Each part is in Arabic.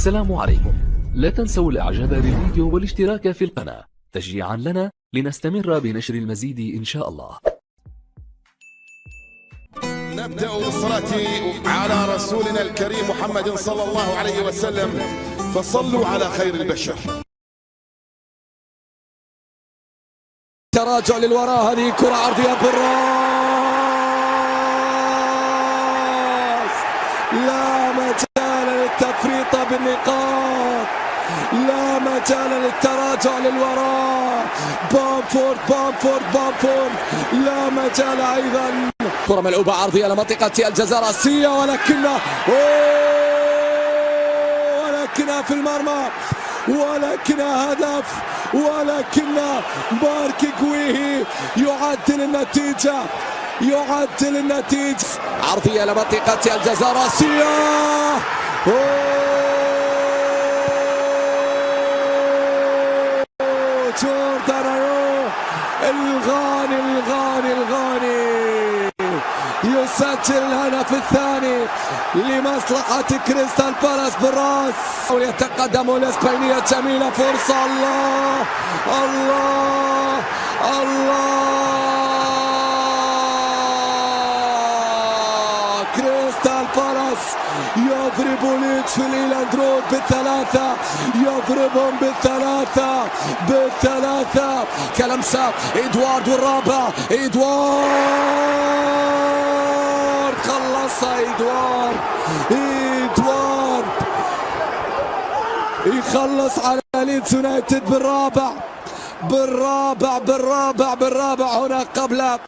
السلام عليكم. لا تنسوا الاعجاب بالفيديو والاشتراك في القناة تشجيعا لنا لنستمر بنشر المزيد إن شاء الله. نبدأ بالصلاة على رسولنا الكريم محمد صلى الله عليه وسلم، فصلوا على خير البشر. تراجع للوراء، هذه كرة عرضية بالراس، لا مجال للتفريط بالنقاط، لا مجال للتراجع للوراء. بامفورد لا مجال أيضا. كرة ملعوبة عرضية لمنطقة الجزاء الرأسية، ولكنها في المرمى، ولكنها هدف، ولكن مارك جويهي يعدل النتيجة. عرضية لمنطقة الجزاء الرأسية، جوردان أيو الغاني يسجل الهدف الثاني لمصلحة كريستال بالاس بالراس، ويتقدم الإسبانية. جميلة، فرصة، الله كريستال بالاس يضرب ليدز في الإيلاند رود بالثلاثة، يضربهم بالثلاثة. كلمسة إدوارد والرابع، إدوارد خلصها، إدوارد يخلص على ليدز يونايتد بالرابع هنا قبل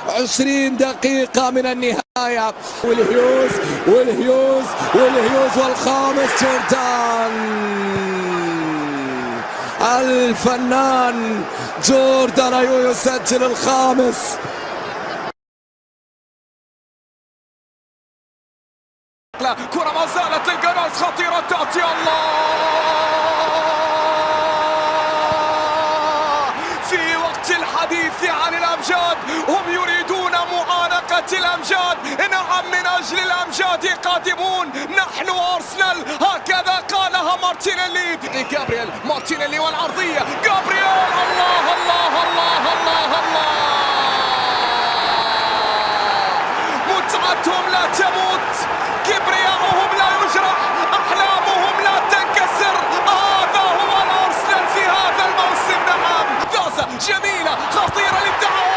20 دقيقة من النهاية. والهيوز والخامس جوردان، الفنان جوردان أيو يسجل الخامس. كرة ما زالت للجناس، خطيرة تأتي، الله في وقت الحديث عن الأمجاد، هم يريدون معانقة الأمجاد. نعم، من أجل الأمجاد قادمون، نحن أرسنال، هكذا قالها مارتينيلي. جابرييل مارتينيلي والعرضية، جابرييل، الله متعتهم لا تموت، كبرياؤهم لا يجرح، أحلامهم لا تنكسر. هذا هو الأرسنال في هذا الموسم. نعم، داسة جميلة خطيرة للتعادل،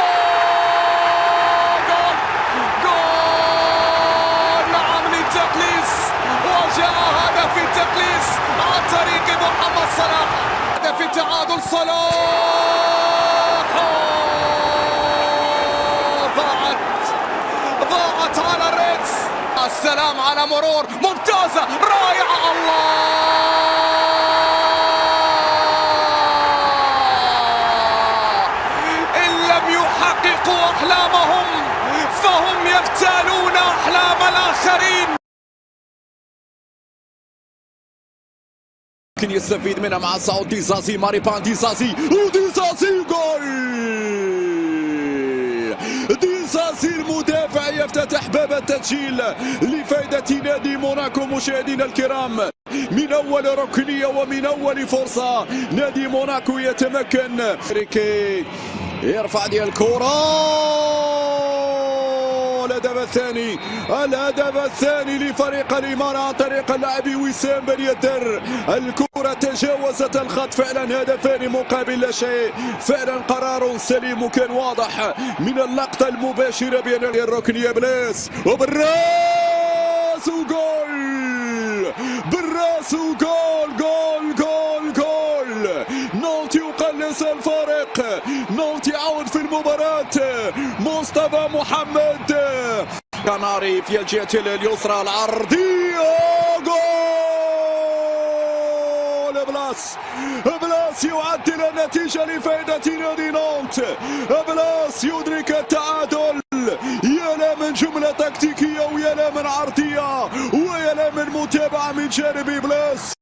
جول نعم للتقليص، وجاء هدف التقليص عن طريق محمد صلاح. هدف التعادل صلاح، ضاعت على الريدز. السلام على مرور ممتازة رائعة، الله، إن لم يحققوا أحلامهم فهم يغتالون أحلام الآخرين. ممكن يستفيد منها مع سعود ديزازي، ماريبان ديزازي، وديزازي جول. ديزازي المدافع يفتتح باب التسجيل لفائدة نادي موناكو. مشاهدينا الكرام، من أول ركنية ومن أول فرصة نادي موناكو يتمكن. ريكي يرفع دي الكرة، الهدف الثاني لفريق الإمارة عن طريق اللاعب وسام بن يدر. الكرة تجاوزت الخط، فعلا هدفان مقابل لا شيء، فعلا قرار سليم وكان واضح من اللقطة المباشرة بين الركنية. بلاس وبالراس وجول، جول. نونت يقلص الفارق، نونت يعود في المباراة. مصطفى محمد كناري في الجهة اليسرى، العرضية، جول. بلاس يعدل النتيجة لفائدة نادي نونت. بلاس يدرك التعادل. يا لا من جملة تكتيكية، ويا لا من عرضية، ويا لا من متابعة من جانب بلاس.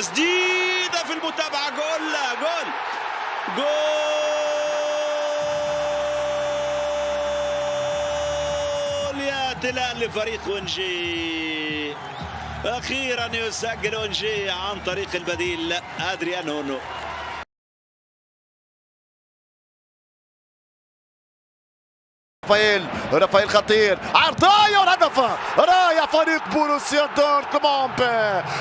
جديدة في المتابعة، جول الان لفريق ونجي. اخيرا يسجل ونجي عن طريق البديل ادريان هونو. رافائيل خطير، عرضية والهدف، راية فريق بوروسيا دورتموند،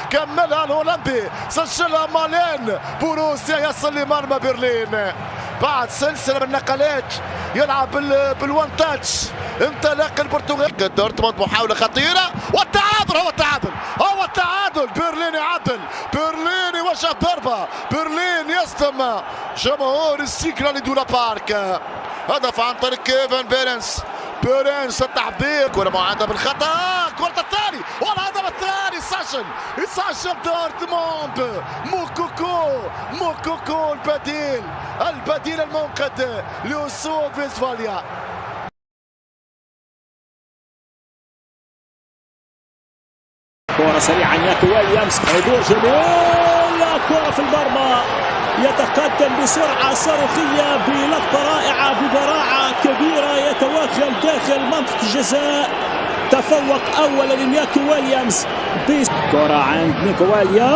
كملها الهولندي، سجلها مالين، بوروسيا يصل لمرمى برلين بعد سلسلة من النقلات، يلعب بالوان تاتش، انطلاق البرتغال. دورتموند محاولة خطيرة والتعادل، هو التعادل، برلين يعدل، برلين يوجه ضربة، برلين يصدم جمهور السيكلا لدولا بارك. هدف عن طريق كيفن بيرنس التحضير، كرة معادة بالخطأ، كرة الثاني والهدف الثاني، يسجل دورتموند. موكوكو البديل المنقذ لأسود فيسفاليا. كرة سريعة ياكو ويليامز، حضور جميل، كرة في المرمى، يتقدم بسرعة صاروخية بلقطة رائعة ببراعة كبيرة، يتوغل داخل منطقة الجزاء. تفوق أولا لنياكو ويليامز، كرة عند نيكو ويليامز،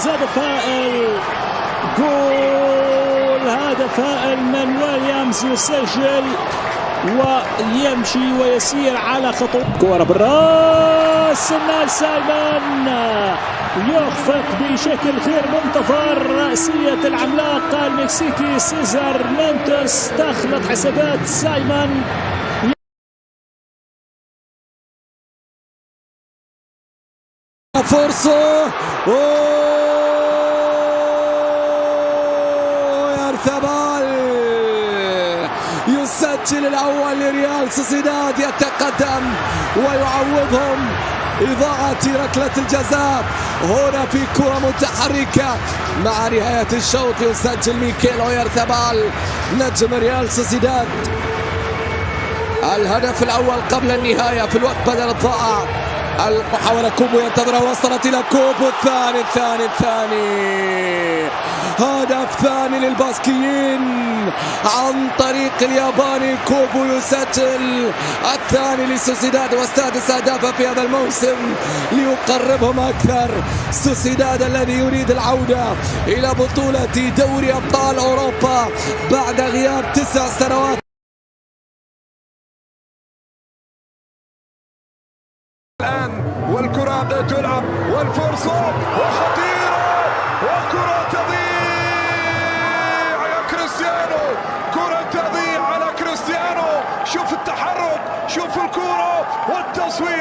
هدف هائل، جول، هدف هائل من ويليامز، يسجل ويمشي ويسير على خطوط. كرة بالراس، النال سايمون يخفق بشكل غير منتظر رأسية العملاق المكسيكي سيزار مونتوس، تخلط حسابات سايمون. فرصة ويرتبال يسجل الأول لريال سوسيداد، يتقدم ويعوضهم إضاعة ركلة الجزاء هنا في كرة متحركة مع نهاية الشوط. يسجل ميكيل اويارثابال نجم ريال سوسيداد الهدف الأول قبل النهاية في الوقت بدل الضائع. المحاولة كوبو ينتظرها، وصلت إلى كوبو، الثاني هدف ثاني للباسكيين عن طريق الياباني. كوبو يسجل الثاني لسوسيداد والسادس أهدافه في هذا الموسم ليقربهم أكثر. سوسيداد الذي يريد العودة إلى بطولة دوري أبطال أوروبا بعد غياب 9 سنوات. الآن والكرة تلعب والفرصة وخطيرة وكرة تضيع يا كريستيانو، كرة تضيع على كريستيانو. شوف التحرك، شوف الكرة والتصويب.